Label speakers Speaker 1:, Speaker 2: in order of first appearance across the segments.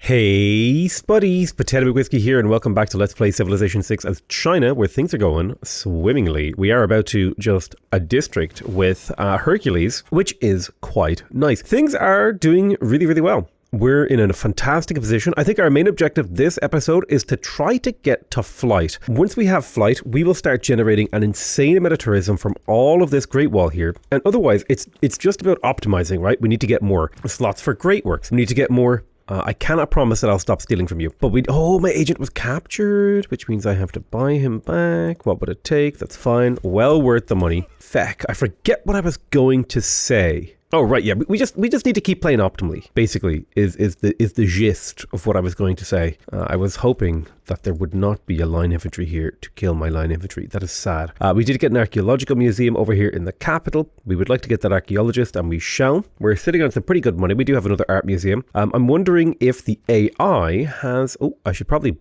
Speaker 1: Hey Spuddies, Potato Whiskey here and welcome back to Let's Play Civilization 6 as China, where things are going swimmingly. We are about to just a district with Hercules, which is quite nice. Things are doing really well. We're in a fantastic position. I think our main objective this episode is to try to get to flight. Once we have flight, we will start generating an insane amount of tourism from all of this Great Wall here. And otherwise, it's just about optimizing, right? We need to get more slots for Great Works. We need to get more... I cannot promise that I'll stop stealing from you. But my agent was captured, which means I have to buy him back. What would it take? That's fine. Well worth the money. Feck, I forget what I was going to say. Oh, right, yeah, we just need to keep playing optimally, basically, is the gist of what I was going to say. I was hoping that there would not be a line infantry here to kill my line infantry. That is sad. We did get an archaeological museum over here in the capital. We would like to get that archaeologist, and we shall. We're sitting on some pretty good money. We do have another art museum. I'm wondering if the AI has... Oh, I should probably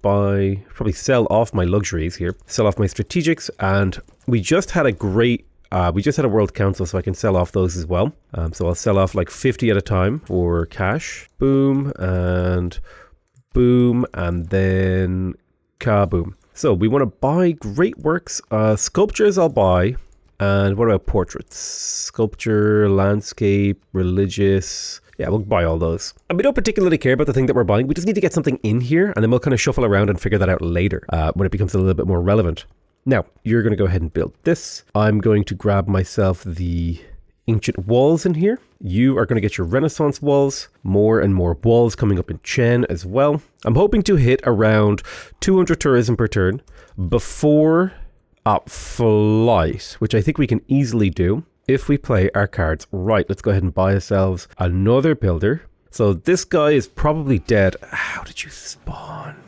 Speaker 1: sell off my luxuries here, sell off my strategics, and we just had a great... we just had a World Council, so I can sell off those as well. So I'll sell off like 50 at a time for cash. Boom, and then kaboom. So we want to buy great works. Sculptures I'll buy. And what about portraits? Sculpture, landscape, religious... Yeah, we'll buy all those. And we don't particularly care about the thing that we're buying. We just need to get something in here, and then we'll kind of shuffle around and figure that out later when it becomes a little bit more relevant. Now, you're going to go ahead and build this. I'm going to grab myself the ancient walls in here. You are going to get your Renaissance walls. More and more walls coming up in Chen as well. I'm hoping to hit around 200 tourism per turn before flight, which I think we can easily do if we play our cards right. Let's go ahead and buy ourselves another builder. So this guy is probably dead. How did you spawn?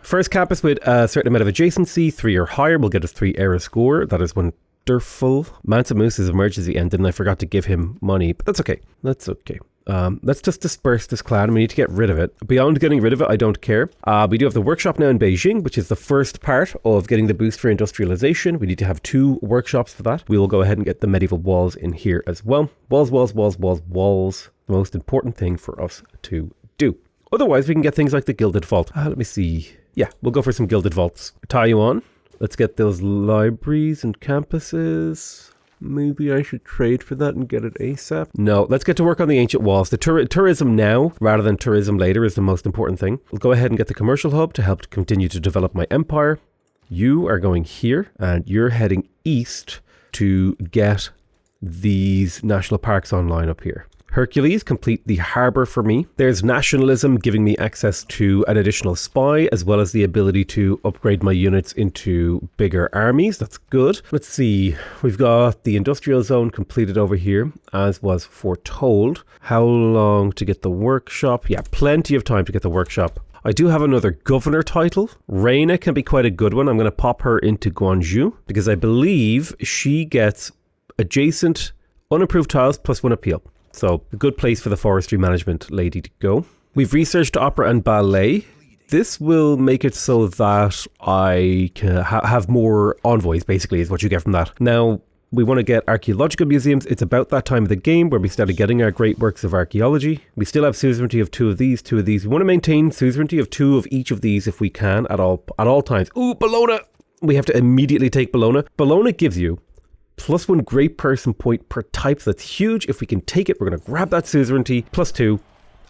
Speaker 1: First campus with a certain amount of adjacency, 3 or higher, will get us 3 error score. That is wonderful. Mansa Moose is emergency ended, and I forgot to give him money, but that's okay. That's okay. Let's just disperse this clan. We need to get rid of it. Beyond getting rid of it, I don't care. We do have the workshop now in Beijing, which is the first part of getting the boost for industrialization. We need to have 2 workshops for that. We will go ahead and get the medieval walls in here as well. Walls. The most important thing for us to do. Otherwise, we can get things like the Gilded Vault. Let me see. Yeah, we'll go for some Gilded Vaults. Tie you on. Let's get those libraries and campuses. Maybe I should trade for that and get it ASAP. No, let's get to work on the ancient walls. The tourism now, rather than tourism later, is the most important thing. We'll go ahead and get the commercial hub to help to continue to develop my empire. You are going here, and you're heading east to get these national parks online up here. Hercules, complete the harbour for me. There's nationalism giving me access to an additional spy, as well as the ability to upgrade my units into bigger armies. That's good. Let's see. We've got the industrial zone completed over here, as was foretold. How long to get the workshop? Yeah, plenty of time to get the workshop. I do have another governor title. Reina can be quite a good one. I'm going to pop her into Guangzhou, because I believe she gets adjacent unapproved tiles plus 1 appeal. So, a good place for the forestry management lady to go. We've researched opera and ballet. This will make it so that I can have more envoys, basically, is what you get from that. Now, we want to get archaeological museums. It's about that time of the game where we started getting our great works of archaeology. We still have suzerainty of 2 of these, 2 of these. We want to maintain suzerainty of 2 of each of these if we can at all times. Ooh, Bologna! We have to immediately take Bologna. Bologna gives you +1 great person point per type. That's huge. If we can take it, we're going to grab that suzerainty. +2.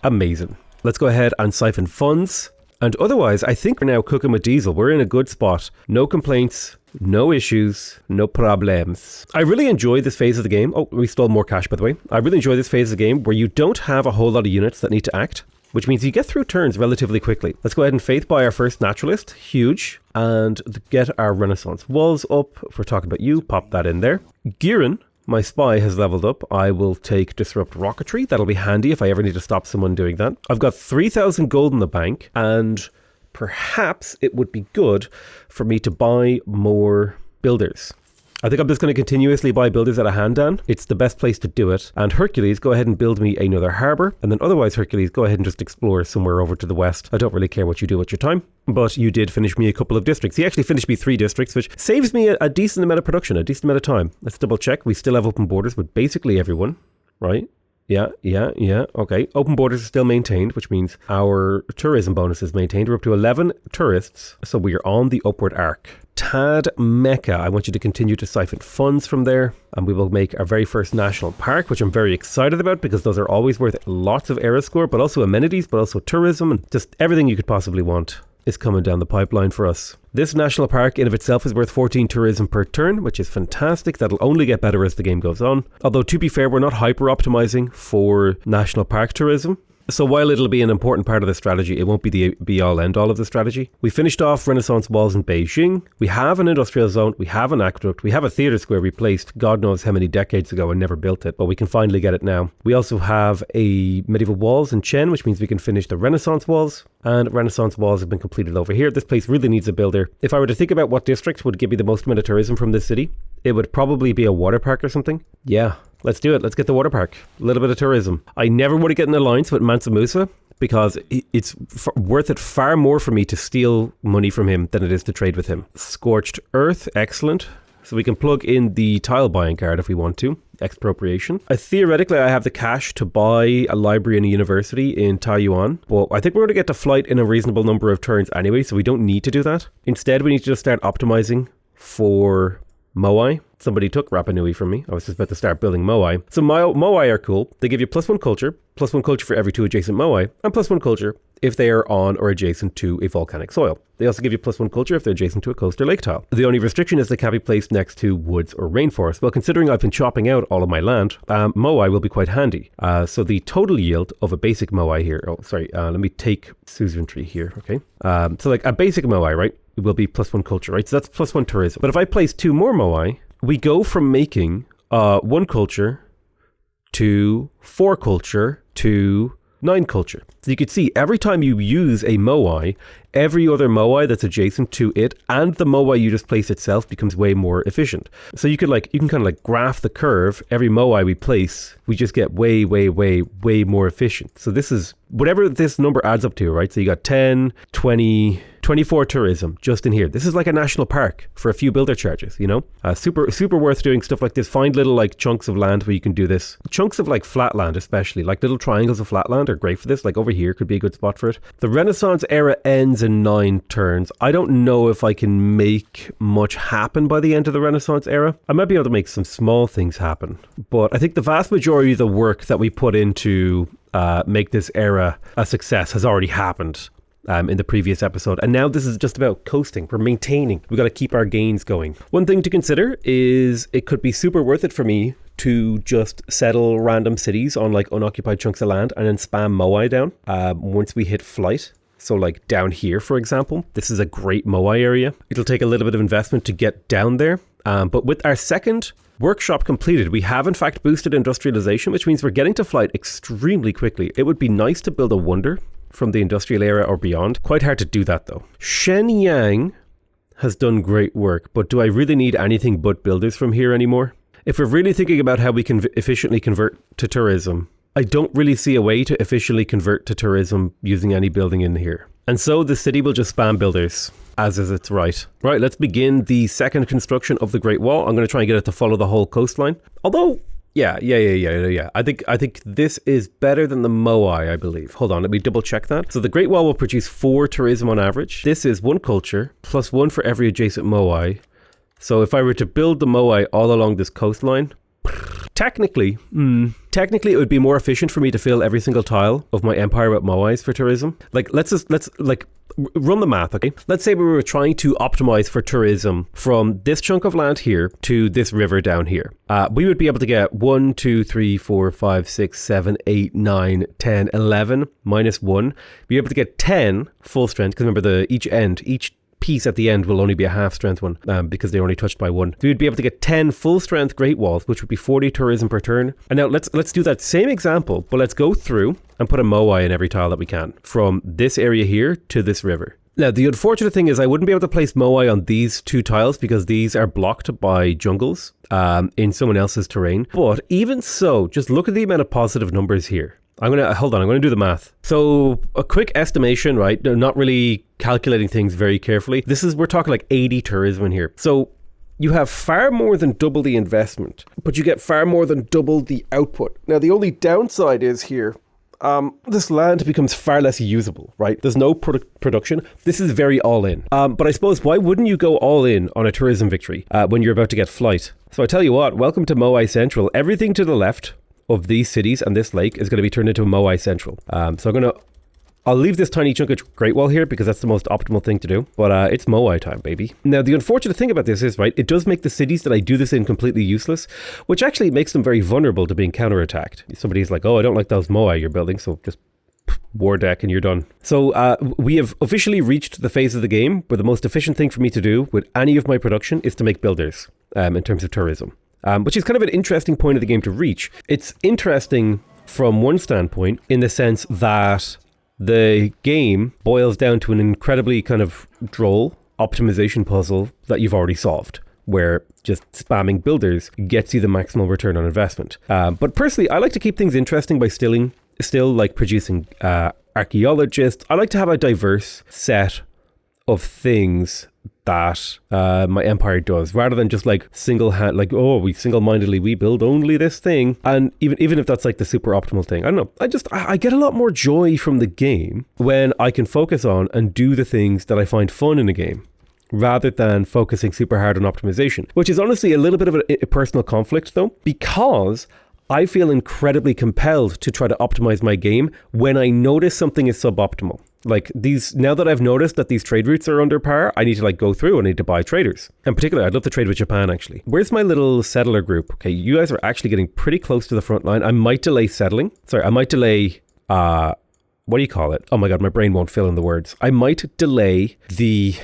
Speaker 1: Amazing. Let's go ahead and siphon funds. And otherwise, I think we're now cooking with diesel. We're in a good spot. No complaints, no issues, no problems. I really enjoy this phase of the game. Oh, we stole more cash, by the way. I really enjoy this phase of the game where you don't have a whole lot of units that need to act, which means you get through turns relatively quickly. Let's go ahead and faith buy our first naturalist. Huge. And get our Renaissance walls up. If we're talking about you, pop that in there. Giran, my spy, has leveled up. I will take Disrupt Rocketry. That'll be handy if I ever need to stop someone doing that. I've got 3,000 gold in the bank, and perhaps it would be good for me to buy more builders. I think I'm just going to continuously buy builders at a hand down. It's the best place to do it. And Hercules, go ahead and build me another harbour. And then otherwise, Hercules, go ahead and just explore somewhere over to the west. I don't really care what you do with your time. But you did finish me a couple of districts. He actually finished me 3 districts, which saves me a decent amount of production, a decent amount of time. Let's double check. We still have open borders with basically everyone, right? Yeah. Okay. Open borders are still maintained, which means our tourism bonus is maintained. We're up to 11 tourists, so we are on the upward arc. Tad Mecca, I want you to continue to siphon funds from there, and we will make our very first national park, which I'm very excited about because those are always worth lots of era score, but also amenities, but also tourism, and just everything you could possibly want is coming down the pipeline for us. This national park in of itself is worth 14 tourism per turn, which is fantastic. That'll only get better as the game goes on. Although, to be fair, we're not hyper optimizing for national park tourism. So while it'll be an important part of the strategy, it won't be the be-all end-all of the strategy. We finished off Renaissance walls in Beijing. We have an industrial zone. We have an aqueduct. We have a theatre square replaced God knows how many decades ago and never built it, but we can finally get it now. We also have a medieval walls in Chen, which means we can finish the Renaissance walls. And Renaissance walls have been completed over here. This place really needs a builder. If I were to think about what district would give me the most amount of tourism from this city, it would probably be a water park or something. Yeah. Let's do it. Let's get the water park. A little bit of tourism. I never want to get an alliance with Mansa Musa because it's worth it far more for me to steal money from him than it is to trade with him. Scorched Earth. Excellent. So we can plug in the tile buying card if we want to. Expropriation. Theoretically, I have the cash to buy a library and a university in Taiyuan, but I think we're going to get to flight in a reasonable number of turns anyway, so we don't need to do that. Instead, we need to just start optimizing for MOAI. Somebody took Rapa Nui from me. I was just about to start building MOAI. So MOAI are cool. They give you +1 culture for every 2 adjacent MOAI, and +1 culture if they are on or adjacent to a volcanic soil. They also give you +1 culture if they're adjacent to a coast or lake tile. The only restriction is they can't be placed next to woods or rainforest. Well, considering I've been chopping out all of my land, MOAI will be quite handy. So the total yield of a basic MOAI here, let me take suzerainty here, okay? So like a basic MOAI, right, it will be +1 culture, right? So that's +1 tourism. But if I place 2 more MOAI, we go from making 1 culture to 4 culture to 9 culture. So you could see every time you use a MOAI, every other MOAI that's adjacent to it and the MOAI you just place itself becomes way more efficient. So you can kind of like graph the curve. Every MOAI we place, we just get way more efficient. So this is whatever this number adds up to, right? So you got 10, 20, 24 tourism just in here. This is like a national park for a few builder charges, you know? Super worth doing stuff like this. Find little like chunks of land where you can do this. Chunks of like flat land especially, like little triangles of flat land are great for this. Like over here could be a good spot for it. The Renaissance era ends in 9 turns. I don't know if I can make much happen by the end of the Renaissance era. I might be able to make some small things happen, but I think the vast majority of the work that we put into make this era a success has already happened in the previous episode. And now this is just about coasting. We're maintaining. We've got to keep our gains going. One thing to consider is it could be super worth it for me to just settle random cities on like unoccupied chunks of land and then spam MOAI down once we hit flight. So like down here, for example, this is a great MOAI area. It'll take a little bit of investment to get down there. But with our second workshop completed, we have in fact boosted industrialization, which means we're getting to flight extremely quickly. It would be nice to build a wonder from the industrial era or beyond. Quite hard to do that though. Shenyang has done great work, but do I really need anything but builders from here anymore? If we're really thinking about how we can efficiently convert to tourism, I don't really see a way to efficiently convert to tourism using any building in here. And so the city will just spam builders, as is its right. Right, let's begin the second construction of the Great Wall. I'm going to try and get it to follow the whole coastline. Although, yeah. I think this is better than the MOAI, I believe. Hold on, let me double check that. So the Great Wall will produce 4 tourism on average. This is 1 culture, plus 1 for every adjacent MOAI. So if I were to build the MOAI all along this coastline, technically it would be more efficient for me to fill every single tile of my empire with MOAIs for tourism. Like, let's run the math, okay? Let's say we were trying to optimize for tourism from this chunk of land here to this river down here. We would be able to get 1, 2, 3, 4, 5, 6, 7, 8, 9, 10, 11 minus 1. Be able to get 10 full strength, because remember each piece at the end will only be a half strength one because they're only touched by 1. So you'd be able to get 10 full strength Great Walls, which would be 40 tourism per turn. And now let's do that same example, but let's go through and put a MOAI in every tile that we can from this area here to this river. Now, the unfortunate thing is I wouldn't be able to place MOAI on these 2 tiles because these are blocked by jungles in someone else's terrain. But even so, just look at the amount of positive numbers here. I'm going to do the math. So a quick estimation, right? Not really calculating things very carefully. We're talking like 80 tourism in here. So you have far more than double the investment, but you get far more than double the output. Now, the only downside is here, this land becomes far less usable, right? There's no production. This is very all in. But I suppose, why wouldn't you go all in on a tourism victory when you're about to get flight? So I tell you what, welcome to MOAI Central. Everything to the left of these cities and this lake is going to be turned into a MOAI Central. So I'll leave this tiny chunk of Great Wall here because that's the most optimal thing to do. But it's MOAI time, baby. Now, the unfortunate thing about this is, right, it does make the cities that I do this in completely useless, which actually makes them very vulnerable to being counterattacked. Somebody's like, oh, I don't like those MOAI you're building, so just war deck and you're done. So we have officially reached the phase of the game where the most efficient thing for me to do with any of my production is to make builders in terms of tourism, which is kind of an interesting point of the game to reach. It's interesting from one standpoint in the sense that the game boils down to an incredibly kind of droll optimization puzzle that you've already solved, where just spamming builders gets you the maximal return on investment. But personally, I like to keep things interesting by still like producing archaeologists. I like to have a diverse set of things that my empire does, rather than just like single-mindedly we build only this thing. And even if that's like the super optimal thing, I don't know, I get a lot more joy from the game when I can focus on and do the things that I find fun in a game, rather than focusing super hard on optimization, which is honestly a little bit of a personal conflict though, because I feel incredibly compelled to try to optimize my game when I notice something is suboptimal. Like now that I've noticed that these trade routes are under par, I need to like go through and I need to buy traders. And particularly, I'd love to trade with Japan actually. Where's my little settler group? Okay, you guys are actually getting pretty close to the front line. I might delay settling. Sorry, I might delay, what do you call it? Oh my God, my brain won't fill in the words. I might delay the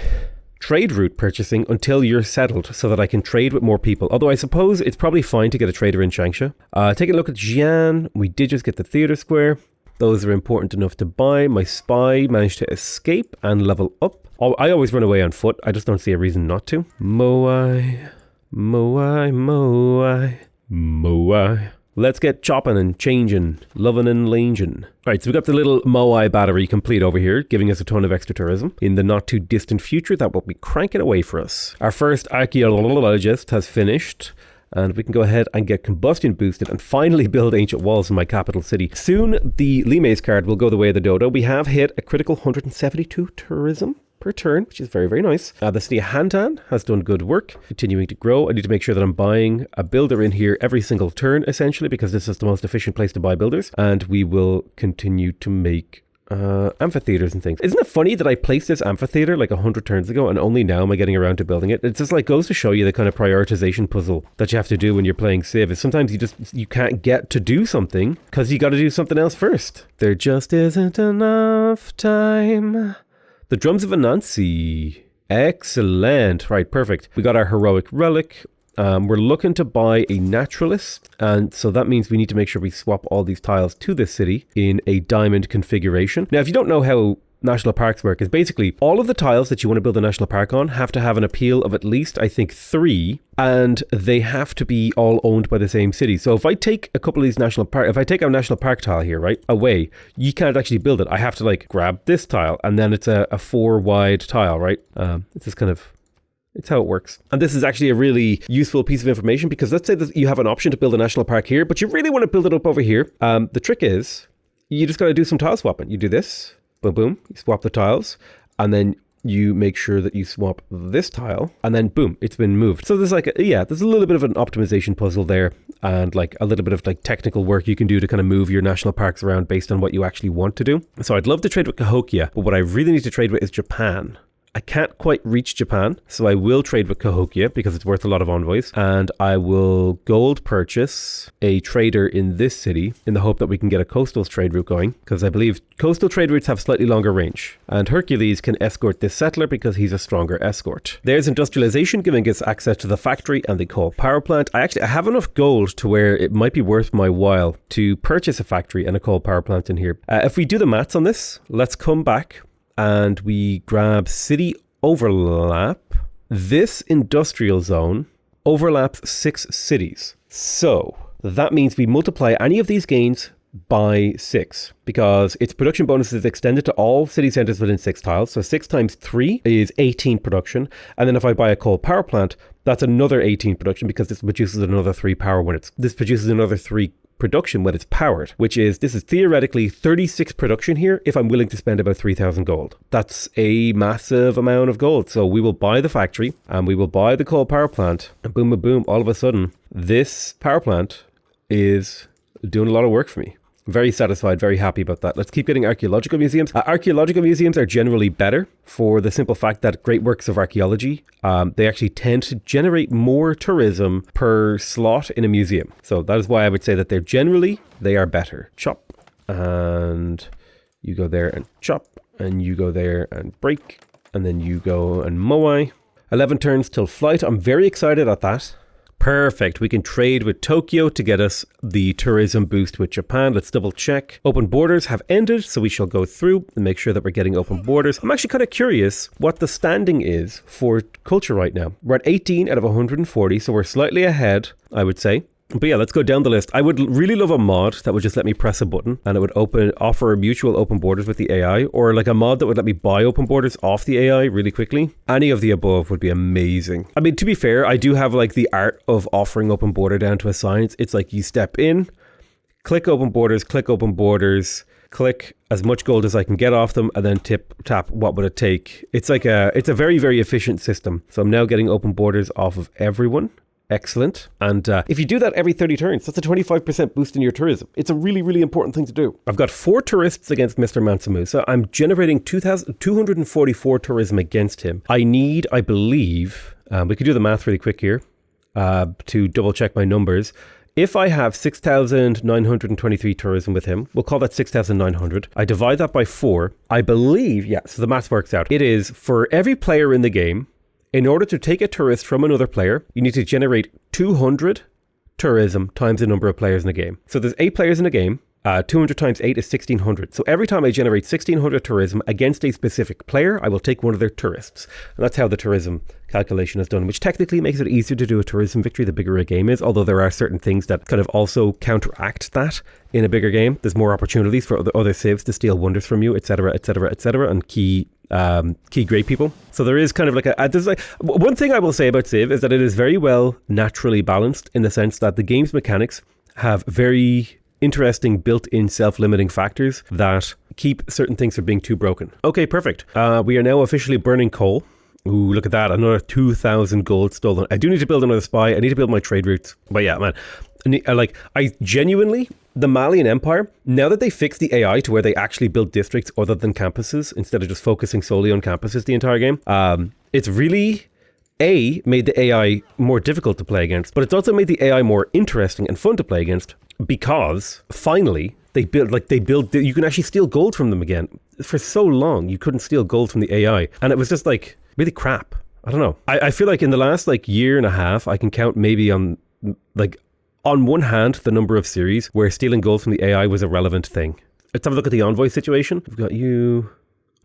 Speaker 1: trade route purchasing until you're settled so that I can trade with more people. Although I suppose it's probably fine to get a trader in Changsha. Taking a look at Xi'an, we did just get the theater square. Those are important enough to buy. My spy managed to escape and level up. I always run away on foot. I just don't see a reason not to. MOAI, MOAI, MOAI, MOAI. Let's get chopping and changing, loving and langing. Right, so we've got the little MOAI battery complete over here, giving us a ton of extra tourism. In the not too distant future, that will be cranking away for us. Our first archaeologist has finished, and we can go ahead and get combustion boosted and finally build ancient walls in my capital city. Soon, the Lime's card will go the way of the dodo. We have hit a critical 172 tourism per turn, which is very, very nice. The city of Hantan has done good work, continuing to grow. I need to make sure that I'm buying a builder in here every single turn, essentially, because this is the most efficient place to buy builders. And we will continue to make amphitheaters and things. Isn't it funny that I placed this amphitheater like 100 turns ago and only now am I getting around to building it? It just like goes to show you the kind of prioritization puzzle that you have to do when you're playing Civ. Is sometimes you can't get to do something because you got to do something else first. There just isn't enough time. The drums of Anansi. Excellent. Right, perfect. We got our heroic relic. We're looking to buy a naturalist, and so that means we need to make sure we swap all these tiles to this city in a diamond configuration. Now, if you don't know how national parks work, is basically all of the tiles that you want to build a national park on have to have an appeal of at least, I think, 3, and they have to be all owned by the same city. So if I take a couple of these if I take our national park tile here, right, away, you can't actually build it. I have to like grab this tile, and then it's a 4 wide tile, right? It's just kind of... It's how it works. And this is actually a really useful piece of information because let's say that you have an option to build a national park here, but you really want to build it up over here. The trick is you just got to do some tile swapping. You do this, boom, boom, you swap the tiles, and then you make sure that you swap this tile, and then boom, it's been moved. So there's like, there's a little bit of an optimization puzzle there, and like a little bit of like technical work you can do to kind of move your national parks around based on what you actually want to do. So I'd love to trade with Cahokia, but what I really need to trade with is Japan. I can't quite reach Japan, so I will trade with Cahokia because it's worth a lot of envoys, and I will gold purchase a trader in this city in the hope that we can get a coastal trade route going, because I believe coastal trade routes have slightly longer range, and Hercules can escort this settler because he's a stronger escort. There's industrialization, giving us access to the factory and the coal power plant. I have enough gold to where it might be worth my while to purchase a factory and a coal power plant in here. If we do the maths on this, let's come back and we grab city overlap. This industrial zone overlaps 6 cities. So that means we multiply any of these gains by 6 because its production bonus is extended to all city centers within 6 tiles. So 6 times 3 is 18 production. And then if I buy a coal power plant, that's another 18 production because this produces another 3 power when this produces another 3 production when it's powered, this is theoretically 36 production here if I'm willing to spend about 3,000 gold. That's a massive amount of gold. So we will buy the factory and we will buy the coal power plant, and boom, boom, boom, all of a sudden, this power plant is doing a lot of work for me. Very satisfied, very happy about that. Let's keep getting archaeological museums. Archaeological museums are generally better for the simple fact that great works of archaeology, they actually tend to generate more tourism per slot in a museum. So that is why I would say that they are better. Chop, and you go there and chop, and you go there and break, and then you go and MOAI. 11 turns till flight. I'm very excited at that. Perfect. We can trade with Tokyo to get us the tourism boost with Japan. Let's double check. Open borders have ended, so we shall go through and make sure that we're getting open borders. I'm actually kind of curious what the standing is for culture right now. We're at 18 out of 140, so we're slightly ahead, I would say. But yeah, let's go down the list. I would really love a mod that would just let me press a button and it would offer mutual open borders with the AI, or like a mod that would let me buy open borders off the AI really quickly. Any of the above would be amazing. I mean, to be fair, I do have like the art of offering open border down to a science. It's like you step in, click open borders, click as much gold as I can get off them, and then tap what would it take. It's a very, very efficient system. So I'm now getting open borders off of everyone. Excellent. And if you do that every 30 turns, that's a 25% boost in your tourism. It's a really, really important thing to do. I've got 4 tourists against Mr. Mansamu, so I'm generating 244 tourism against him. I believe, we could do the math really quick here to double check my numbers. If I have 6,923 tourism with him, we'll call that 6,900. I divide that by 4. I believe, so the math works out. It is for every player in the game. In order to take a tourist from another player, you need to generate 200 tourism times the number of players in the game. So there's 8 players in the game. 200 times 8 is 1,600. So every time I generate 1,600 tourism against a specific player, I will take one of their tourists. And that's how the tourism calculation is done, which technically makes it easier to do a tourism victory the bigger a game is, although there are certain things that kind of also counteract that in a bigger game. There's more opportunities for other civs to steal wonders from you, etc., etc., etc., and key great people. So there is kind of like one thing I will say about Civ is that it is very well naturally balanced in the sense that the game's mechanics have very interesting built-in self-limiting factors that keep certain things from being too broken. Okay, perfect. We are now officially burning coal. Ooh, look at that. Another 2,000 gold stolen. I do need to build another spy. I need to build my trade routes. But yeah, man. I genuinely, the Malian Empire, now that they fixed the AI to where they actually build districts other than campuses, instead of just focusing solely on campuses the entire game, it's really, made the AI more difficult to play against, but it's also made the AI more interesting and fun to play against because finally you can actually steal gold from them again. For so long, you couldn't steal gold from the AI, and it was just like really crap. I don't know. I feel like in the last year and a half, I can count maybe on one hand the number of series where stealing gold from the AI was a relevant thing. Let's have a look at the envoy situation. I've got you.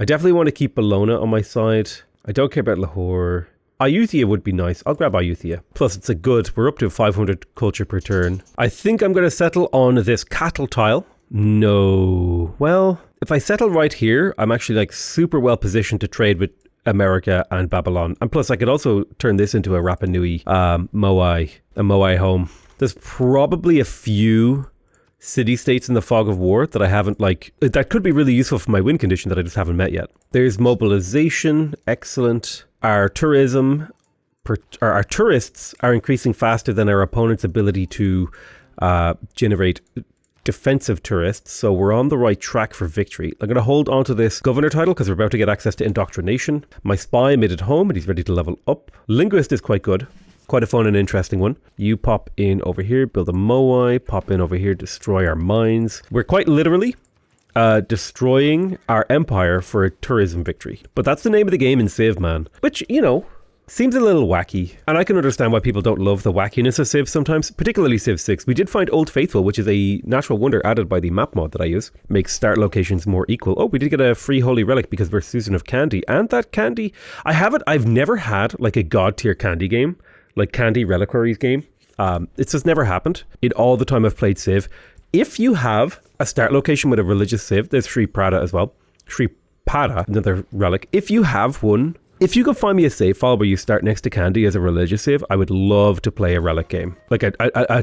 Speaker 1: I definitely want to keep Bologna on my side. I don't care about Lahore. Ayutthaya would be nice. I'll grab Ayutthaya. Plus it's we're up to 500 culture per turn. I think I'm going to settle on this cattle tile. No. Well, if I settle right here, I'm actually super well positioned to trade with America and Babylon. And plus I could also turn this into a Rapa Nui MOAI home. There's probably a few city-states in the fog of war that I haven't that could be really useful for my win condition that I just haven't met yet. There's mobilization. Excellent. Our tourism, our tourists are increasing faster than our opponent's ability to generate defensive tourists, so we're on the right track for victory. I'm going to hold on to this governor title because we're about to get access to indoctrination. My spy made it home and he's ready to level up. Linguist is quite good. Quite a fun and interesting one. You pop in over here, build a MOAI, pop in over here, destroy our mines. We're quite literally destroying our empire for a tourism victory. But that's the name of the game in Civ, man. Which, seems a little wacky. And I can understand why people don't love the wackiness of Civ sometimes, particularly Civ 6. We did find Old Faithful, which is a natural wonder added by the map mod that I use. Makes start locations more equal. Oh, we did get a free holy relic because we're Susan of Candy. And that candy, I've never had a god tier candy game, like Candy Reliquaries game. It's just never happened in all the time I've played Civ. if you have a start location with a religious civ, there's Sri Prada as well. Sri Pada, another relic. If you have one, if you could find me a save file where you start next to Candy as a religious save, I would love to play a relic game. Like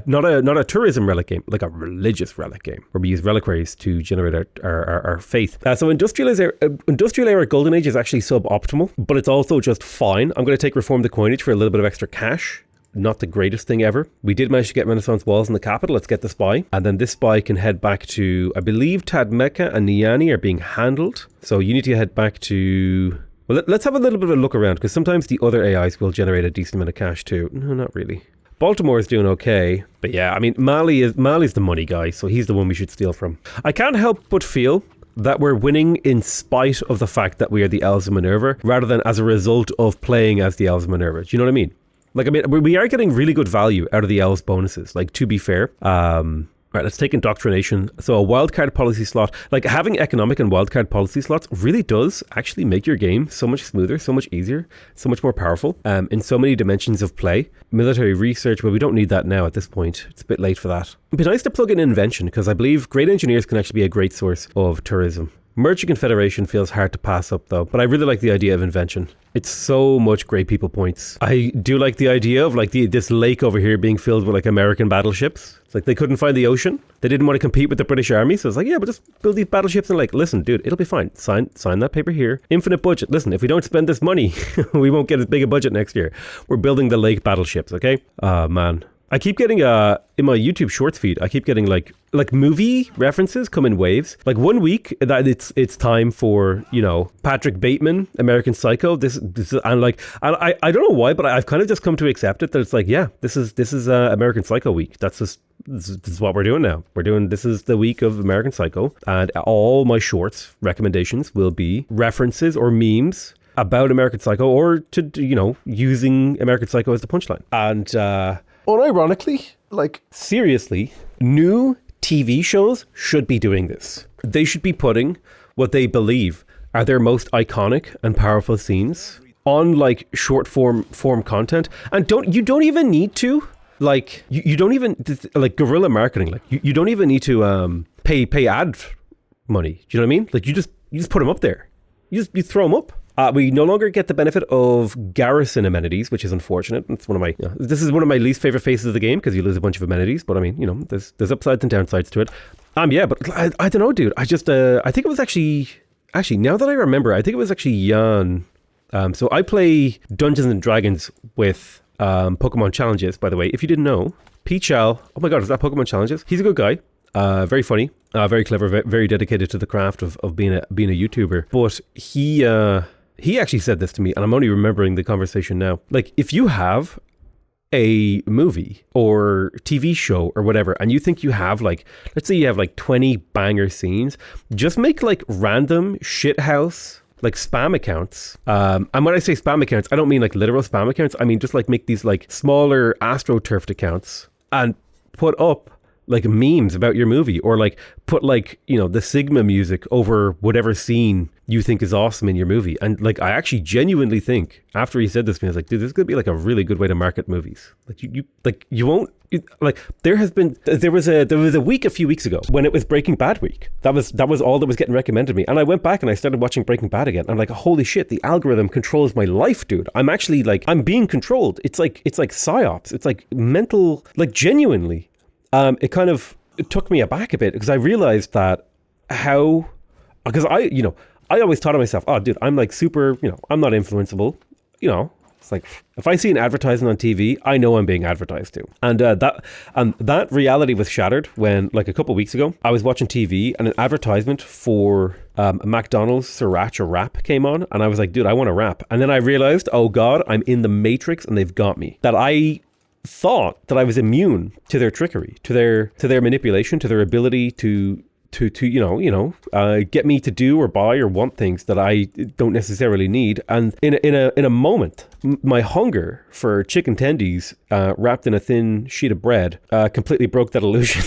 Speaker 1: not a tourism relic game, like a religious relic game where we use reliquaries to generate our faith. So Industrial Era Golden Age is actually suboptimal, but it's also just fine. I'm going to take Reform the Coinage for a little bit of extra cash. Not the greatest thing ever. We did manage to get Renaissance Walls in the capital. Let's get the spy. And then this spy can head back to, I believe Tadmeka and Niani are being handled. So you need to head back to... Well, let's have a little bit of a look around, because sometimes the other AIs will generate a decent amount of cash too. No, not really. Baltimore is doing okay. But yeah, I mean, Mali's the money guy, so he's the one we should steal from. I can't help but feel that we're winning in spite of the fact that we are the Elves of Minerva, rather than as a result of playing as the Elves of Minerva. Do you know what I mean? Like, I mean, we are getting really good value out of the Elves bonuses, like, to be fair. Right, let's take Indoctrination. So a wildcard policy slot, like having economic and wildcard policy slots really does actually make your game so much smoother, so much easier, so much more powerful in so many dimensions of play. Military research, well, we don't need that now at this point. It's a bit late for that. It'd be nice to plug in invention, because I believe great engineers can actually be a great source of tourism. Merchant Confederation feels hard to pass up though, but I really like the idea of invention. It's so much great people points. I do like the idea of like this lake over here being filled with like American battleships. It's like they couldn't find the ocean. They didn't want to compete with the British Army, so it's like, yeah, but just build these battleships. And like, listen, dude, it'll be fine. Sign that paper here. Infinite budget. Listen, if we don't spend this money, we won't get as big a budget next year. We're building the lake battleships, okay? Man. I keep getting in my YouTube Shorts feed, I keep getting like movie references come in waves. Like 1 week that it's time for, you know, Patrick Bateman, American Psycho. This I'm like, I don't know why, but I've kind of just come to accept it that it's like, yeah, this is American Psycho week. That's just this is what we're doing now. This is the week of American Psycho, and all my shorts recommendations will be references or memes about American Psycho, or to, you know, using American Psycho as the punchline. And unironically, like, seriously, new TV shows should be doing this. They should be putting what they believe are their most iconic and powerful scenes on like short form content. And you don't even need to like you don't even like guerrilla marketing. Like you don't even need to pay ad money. Do you know what I mean? Like you just put them up there. You throw them up. We no longer get the benefit of garrison amenities, which is unfortunate. It's one of my, this is one of my least favorite phases of the game, because you lose a bunch of amenities. But I mean, you know, there's upsides and downsides to it. Yeah, but I don't know, dude. I just, I think it was actually, now that I remember, I think it was actually Jan. So I play Dungeons and Dragons with Pokemon Challenges, by the way. If you didn't know, Pichal, oh my God, is that Pokemon Challenges? He's a good guy. Very funny, very clever, very dedicated to the craft of being a YouTuber. But he actually said this to me, and I'm only remembering the conversation now. Like, if you have a movie or TV show or whatever, and you think you have like, let's say you have like 20 banger scenes, just make like random shithouse like spam accounts. And when I say spam accounts, I don't mean like literal spam accounts. I mean just like make these like smaller AstroTurfed accounts and put up like memes about your movie, or like put like, you know, the Sigma music over whatever scene you think is awesome in your movie. And like, I actually genuinely think after he said this to me, I was like, dude, this is gonna be like a really good way to market movies. Like you won't like, there was a week a few weeks ago when it was Breaking Bad week. That was all that was getting recommended to me. And I went back and I started watching Breaking Bad again. I'm like, holy shit, the algorithm controls my life, dude. I'm actually like, I'm being controlled. It's like psyops. It's like mental, like genuinely. It took me aback a bit, because I realized that because I always thought of myself, oh dude, I'm like super, you know, I'm not influenceable, you know. It's like, if I see an advertisement on TV, I know I'm being advertised to. And that reality was shattered when, like a couple of weeks ago, I was watching TV and an advertisement for a McDonald's Sriracha wrap came on, and I was like, dude, I want a wrap. And then I realized, oh God, I'm in the Matrix and they've got me. That I thought that I was immune to their trickery, to their manipulation, to their ability to get me to do or buy or want things that I don't necessarily need. And in a moment, my hunger for chicken tendies wrapped in a thin sheet of bread completely broke that illusion.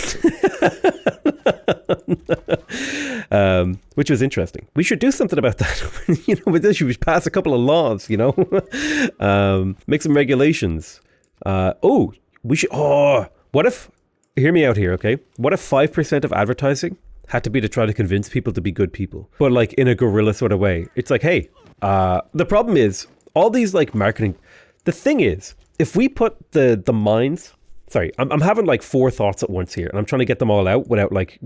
Speaker 1: Which was interesting. We should do something about that. You know, with this, we should pass a couple of laws, you know, make some regulations. What if hear me out here, okay? What if 5% of advertising had to be to try to convince people to be good people, but like in a guerrilla sort of way? It's like, hey, the problem is all these like marketing. The thing is, if we put the minds, sorry, I'm having like 4 thoughts at once here, and I'm trying to get them all out without like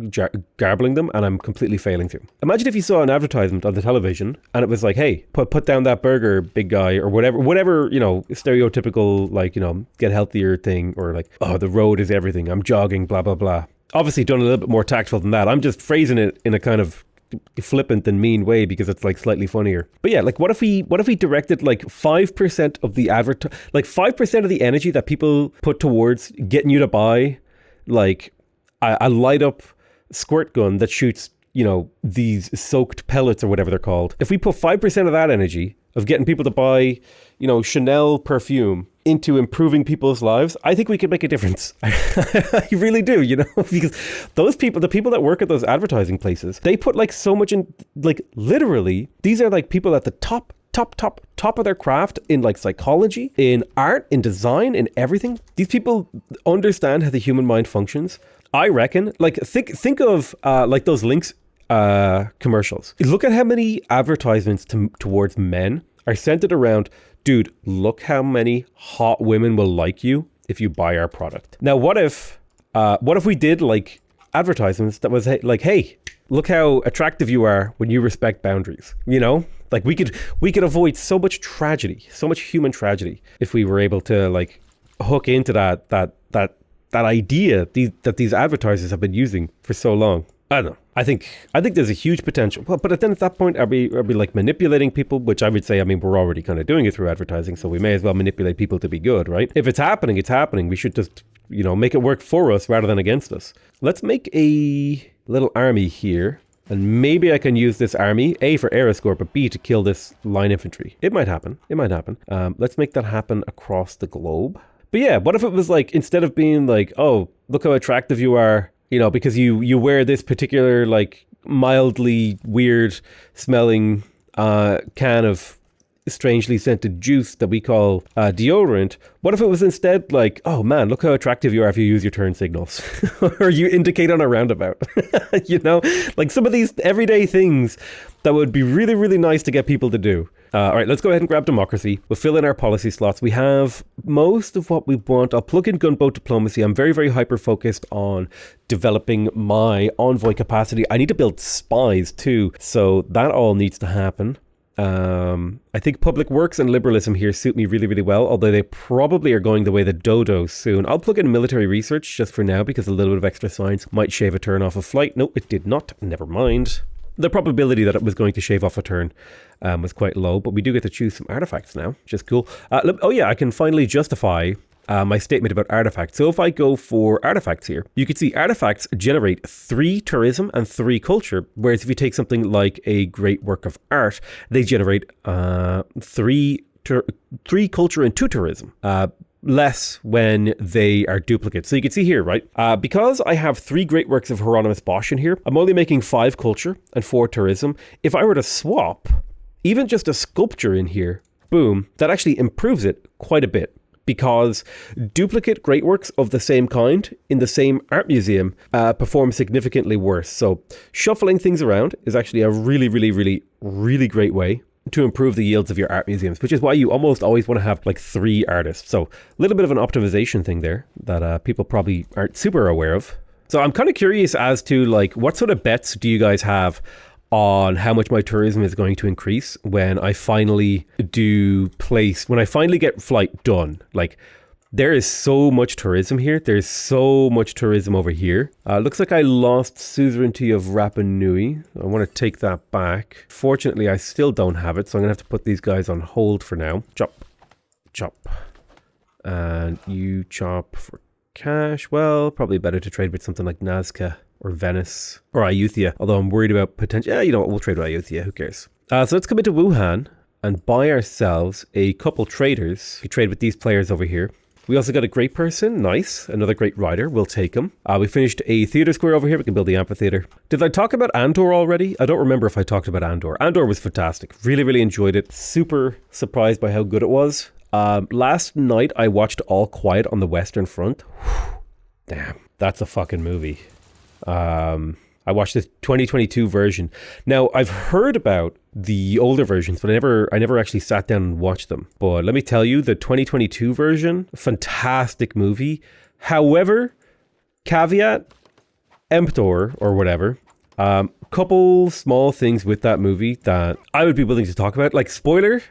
Speaker 1: garbling them, and I'm completely failing to. Imagine if you saw an advertisement on the television, and it was like, hey, put down that burger, big guy, or whatever, you know, stereotypical, like, you know, get healthier thing, or like, oh, the road is everything, I'm jogging, blah, blah, blah. Obviously done a little bit more tactful than that. I'm just phrasing it in a kind of flippant and mean way because it's like slightly funnier. But yeah, like what if we directed like 5% of the like 5% of the energy that people put towards getting you to buy like a light up squirt gun that shoots, you know, these soaked pellets or whatever they're called. If we put 5% of that energy of getting people to buy, you know, Chanel perfume into improving people's lives, I think we could make a difference. I really do, you know, because those people, the people that work at those advertising places, they put like so much in, like literally, these are like people at the top of their craft in like psychology, in art, in design, in everything. These people understand how the human mind functions. I reckon, like think of like those Lynx commercials. Look at how many advertisements towards men are centered around, dude, look how many hot women will like you if you buy our product. Now, what if we did like advertisements that was like, hey, look how attractive you are when you respect boundaries, you know? Like we could avoid so much tragedy, so much human tragedy if we were able to like hook into that idea that these advertisers have been using for so long. I don't know. I think there's a huge potential. Well, but then at that point, are we like manipulating people? Which I would say, I mean, we're already kind of doing it through advertising, so we may as well manipulate people to be good, right? If it's happening, it's happening. We should just, you know, make it work for us rather than against us. Let's make a little army here, and maybe I can use this army, A, for air escort, but B, to kill this line infantry. It might happen. Let's make that happen across the globe. But yeah, what if it was like, instead of being like, oh, look how attractive you are, you know, because you wear this particular like mildly weird smelling can of strangely scented juice that we call deodorant. What if it was instead like, oh man, look how attractive you are if you use your turn signals or you indicate on a roundabout, you know, like some of these everyday things that would be really, really nice to get people to do. All right, let's go ahead and grab democracy. We'll fill in our policy slots. We have most of what we want. I'll plug in gunboat diplomacy. I'm very, very hyper-focused on developing my envoy capacity. I need to build spies too, so that all needs to happen. I think public works and liberalism here suit me really, really well, although they probably are going the way the dodo soon. I'll plug in military research just for now because a little bit of extra science might shave a turn off a flight. No, it did not. Never mind. The probability that it was going to shave off a turn was quite low, but we do get to choose some artifacts now, which is cool. Oh yeah, I can finally justify my statement about artifacts. So if I go for artifacts here, you can see artifacts generate 3 tourism and 3 culture, whereas if you take something like a great work of art, they generate 3 culture and 2 tourism. Less when they are duplicates. So you can see here, right? Because I have 3 great works of Hieronymus Bosch in here, I'm only making 5 culture and 4 tourism. If I were to swap even just a sculpture in here, boom, that actually improves it quite a bit, because duplicate great works of the same kind in the same art museum perform significantly worse. So shuffling things around is actually a really, really, really, really great way to improve the yields of your art museums, which is why you almost always want to have like 3 artists. So a little bit of an optimization thing there that people probably aren't super aware of. So I'm kind of curious as to like, what sort of bets do you guys have on how much my tourism is going to increase when I finally when I finally get flight done? Like, there is so much tourism here. There's so much tourism over here. Looks like I lost suzerainty of Rapa Nui. I want to take that back. Fortunately, I still don't have it, so I'm going to have to put these guys on hold for now. Chop. Chop. And you chop for cash. Well, probably better to trade with something like Nazca or Venice or Ayutthaya. Although I'm worried about potential... Yeah, you know what? We'll trade with Ayutthaya. Who cares? So let's come into Wuhan and buy ourselves a couple traders. We trade with these players over here. We also got a great person. Nice. Another great rider. We'll take him. We finished a theater square over here. We can build the amphitheater. Did I talk about Andor already? I don't remember if I talked about Andor. Andor was fantastic. Really, really enjoyed it. Super surprised by how good it was. Last night, I watched All Quiet on the Western Front. Damn. That's a fucking movie. I watched the 2022 version. Now, I've heard about the older versions, but I never actually sat down and watched them. But let me tell you, the 2022 version, fantastic movie. However, caveat emptor or whatever. Couple small things with that movie that I would be willing to talk about. Like spoiler,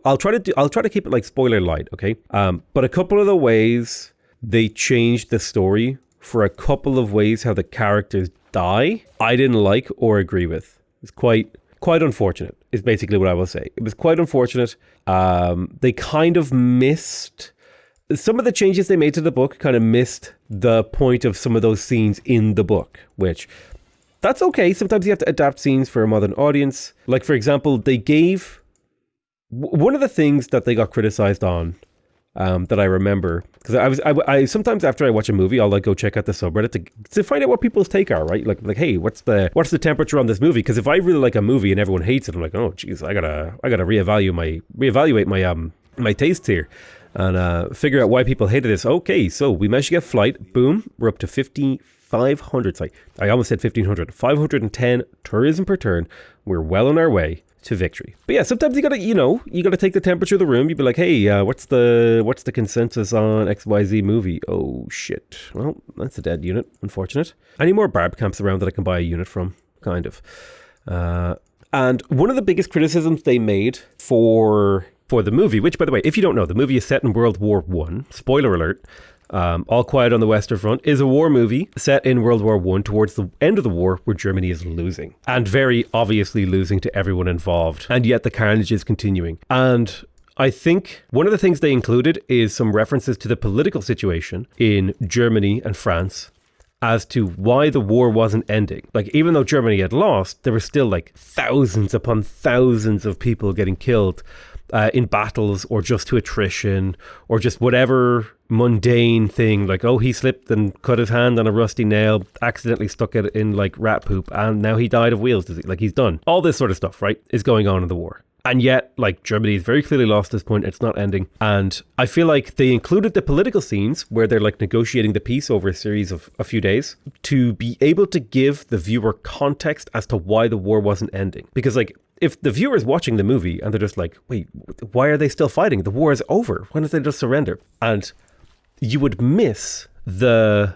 Speaker 1: I'll try to keep it like spoiler light, okay? But a couple of the ways they changed the story for a couple of ways how the characters die, I didn't like or agree with. It's quite unfortunate, is basically what I will say. It was quite unfortunate. They kind of missed some of the changes they made to the book, kind of missed the point of some of those scenes in the book, which that's okay. Sometimes you have to adapt scenes for a modern audience. Like, for example, they gave one of the things that they got criticized on, that I remember, because I sometimes after I watch a movie, I'll like go check out the subreddit to find out what people's take are, right? Like, hey, what's the temperature on this movie? Because if I really like a movie and everyone hates it, I'm like, oh, geez, I gotta reevaluate my tastes here and figure out why people hated this. Okay, so we managed to get flight. Boom, we're up to 5,500. Sorry, I almost said 1,500. 510 tourism per turn. We're well on our way to victory. But yeah, sometimes you gotta take the temperature of the room. You'd be like, hey, what's the consensus on XYZ movie? Oh shit. Well, that's a dead unit. Unfortunate. I need more barb camps around that I can buy a unit from, kind of. And one of the biggest criticisms they made for the movie, which by the way, if you don't know, the movie is set in World War One. Spoiler alert. All Quiet on the Western Front is a war movie set in World War One towards the end of the war where Germany is losing and very obviously losing to everyone involved. And yet the carnage is continuing. And I think one of the things they included is some references to the political situation in Germany and France as to why the war wasn't ending. Like, even though Germany had lost, there were still like thousands upon thousands of people getting killed in battles or just to attrition or just whatever mundane thing, like, oh, he slipped and cut his hand on a rusty nail, accidentally stuck it in like rat poop, and now he died of Wheels disease. Like, he's done. All this sort of stuff, right, is going on in the war. And yet, like, Germany is very clearly lost at this point. It's not ending. And I feel like they included the political scenes where they're like negotiating the peace over a series of a few days to be able to give the viewer context as to why the war wasn't ending. Because, like, if the viewer's watching the movie and they're just like, wait, why are they still fighting? The war is over. Why don't they just surrender? And you would miss the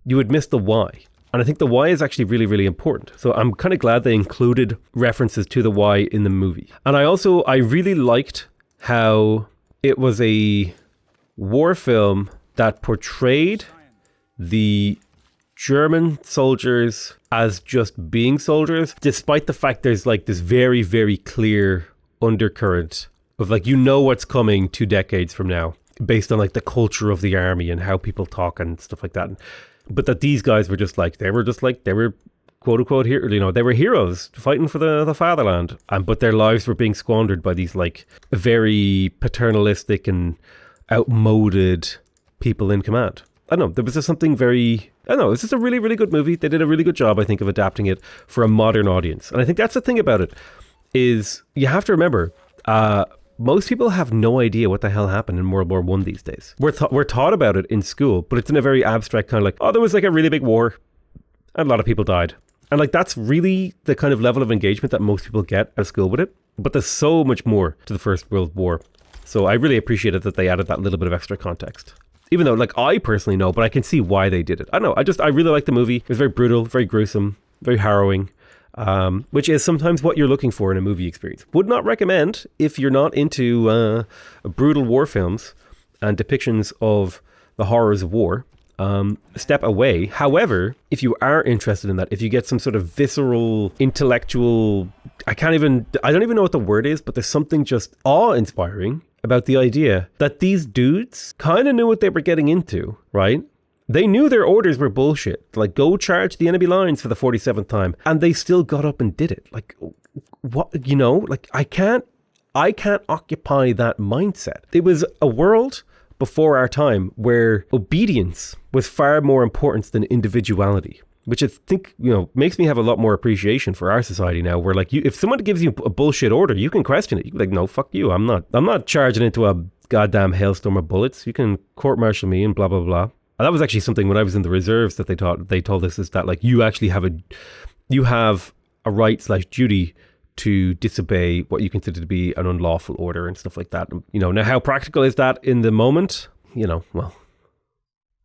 Speaker 1: why. And I think the why is actually really, really important. So I'm kind of glad they included references to the why in the movie. And I really liked how it was a war film that portrayed the German soldiers as just being soldiers, despite the fact there's like this very, very clear undercurrent of like, what's coming 2 decades from now based on like the culture of the army and how people talk and stuff like that. But that these guys were just like, they were quote unquote here, they were heroes fighting for the fatherland. But their lives were being squandered by these like very paternalistic and outmoded people in command. I don't know, there was just something very, it's just a really, really good movie. They did a really good job, I think, of adapting it for a modern audience. And I think that's the thing about it, is you have to remember, most people have no idea what the hell happened in World War One these days. We're taught about it in school, but it's in a very abstract kind of like, oh, there was like a really big war and a lot of people died. And like, that's really the kind of level of engagement that most people get at school with it. But there's so much more to the First World War. So I really appreciated that they added that little bit of extra context. Even though, like, I personally know, but I can see why they did it. I don't know. I really liked the movie. It was very brutal, very gruesome, very harrowing, which is sometimes what you're looking for in a movie experience. Would not recommend if you're not into brutal war films and depictions of the horrors of war. Step away. However, if you are interested in that, if you get some sort of visceral, intellectual, I don't even know what the word is, but there's something just awe-inspiring about the idea that these dudes kind of knew what they were getting into, right? They knew their orders were bullshit. Like, go charge the enemy lines for the 47th time. And they still got up and did it. Like, what, like, I can't occupy that mindset. It was a world before our time where obedience was far more important than individuality, which I think, makes me have a lot more appreciation for our society now, where like, if someone gives you a bullshit order, you can question it. You can be like, no, fuck you. I'm not charging into a goddamn hailstorm of bullets. You can court-martial me and blah, blah, blah. And that was actually something when I was in the reserves that they told us, is that like you actually have a right/duty to disobey what you consider to be an unlawful order and stuff like that. You know, now how practical is that in the moment? You know, well,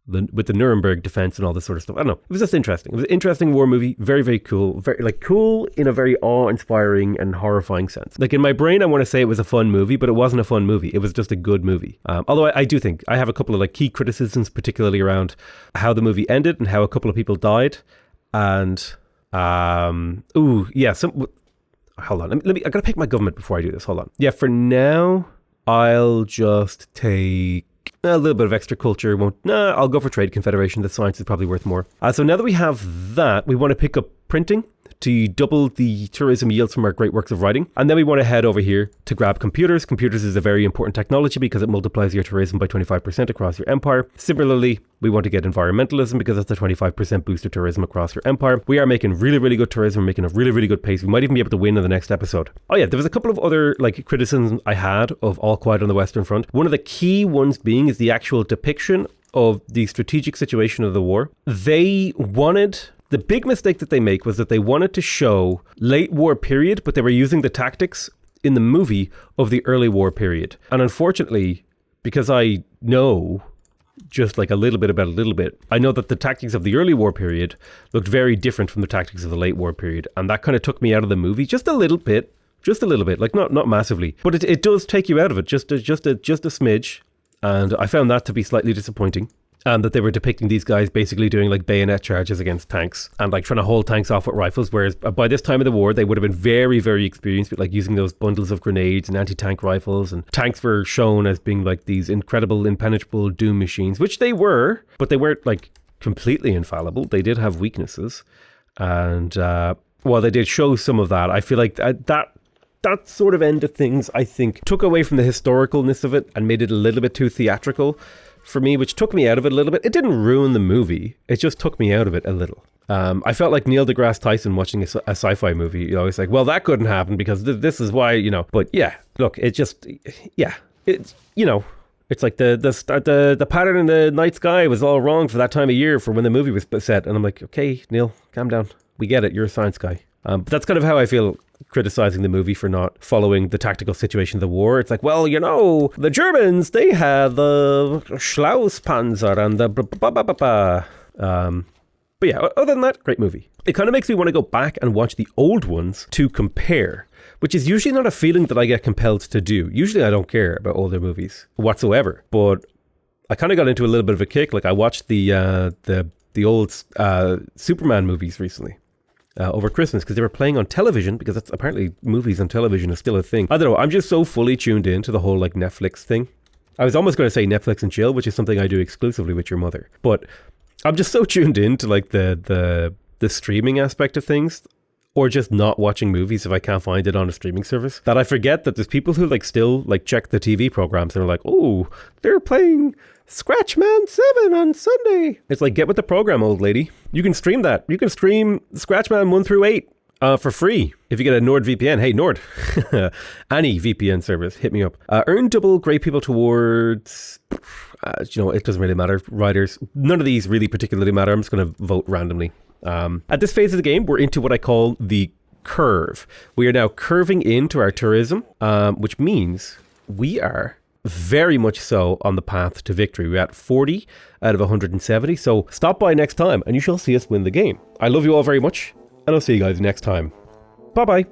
Speaker 1: with the Nuremberg defense and all this sort of stuff. I don't know. It was just interesting. It was an interesting war movie. Very, very cool. Very cool in a very awe-inspiring and horrifying sense. Like in my brain, I want to say it was a fun movie, but it wasn't a fun movie. It was just a good movie. Although I do think I have a couple of like key criticisms, particularly around how the movie ended and how a couple of people died. And hold on. I gotta pick my government before I do this. Hold on. Yeah, for now, I'll just take a little bit of extra culture. I'll go for Trade Confederation. The science is probably worth more. So now that we have that, we want to pick up printing to double the tourism yields from our great works of writing. And then we want to head over here to grab computers. Computers is a very important technology because it multiplies your tourism by 25% across your empire. Similarly, we want to get environmentalism because that's a 25% boost of tourism across your empire. We are making really, really good tourism. We're making a really, really good pace. We might even be able to win in the next episode. Oh yeah, there was a couple of other like criticisms I had of All Quiet on the Western Front. One of the key ones being is the actual depiction of the strategic situation of the war. The big mistake that they make was that they wanted to show late war period, but they were using the tactics in the movie of the early war period. And unfortunately, because I know just like a little bit about a little bit, I know that the tactics of the early war period looked very different from the tactics of the late war period. And that kind of took me out of the movie just a little bit, like not massively, but it does take you out of it just a smidge. And I found that to be slightly disappointing. And that they were depicting these guys basically doing like bayonet charges against tanks and like trying to hold tanks off with rifles. Whereas by this time of the war, they would have been very, very experienced with like using those bundles of grenades and anti-tank rifles. And tanks were shown as being like these incredible, impenetrable doom machines, which they were, but they weren't like completely infallible. They did have weaknesses. And while they did show some of that, I feel like that sort of end of things, I think, took away from the historicalness of it and made it a little bit too theatrical for me, which took me out of it a little bit. It didn't ruin the movie. It just took me out of it a little. I felt like Neil deGrasse Tyson watching a sci-fi movie. You know, it's like, well, that couldn't happen because this is why, you know. But yeah, look, it just, yeah, it's, you know, it's like the pattern in the night sky was all wrong for that time of year for when the movie was set. And I'm like, okay, Neil, calm down. We get it. You're a science guy. But that's kind of how I feel criticizing the movie for not following the tactical situation of the war. It's like, well, you know, the Germans, they had the Schlosspanzer and the but yeah, other than that, great movie. It kind of makes me want to go back and watch the old ones to compare, which is usually not a feeling that I get compelled to do. Usually I don't care about older movies whatsoever, but I kind of got into a little bit of a kick. Like I watched the old Superman movies recently. Over Christmas because they were playing on television, because that's apparently movies on television is still a thing. I don't know, I'm just so fully tuned in to the whole like Netflix thing. I was almost going to say Netflix and chill, which is something I do exclusively with your mother, but I'm just so tuned in to like the streaming aspect of things, or just not watching movies if I can't find it on a streaming service, that I forget that there's people who like still like check the TV programs and are like, oh, they're playing Scratchman 7 on Sunday. It's like, get with the program, old lady. You can stream that. You can stream Scratchman 1 through 8 for free if you get a NordVPN. Hey, Nord. Any VPN service, hit me up. Earn double great people towards... you know, it doesn't really matter. Writers. None of these really particularly matter. I'm just going to vote randomly. At this phase of the game, we're into what I call the curve. We are now curving into our tourism, which means we are very much so on the path to victory. We're at 40 out of 170. So stop by next time and you shall see us win the game. I love you all very much, and I'll see you guys next time. Bye bye.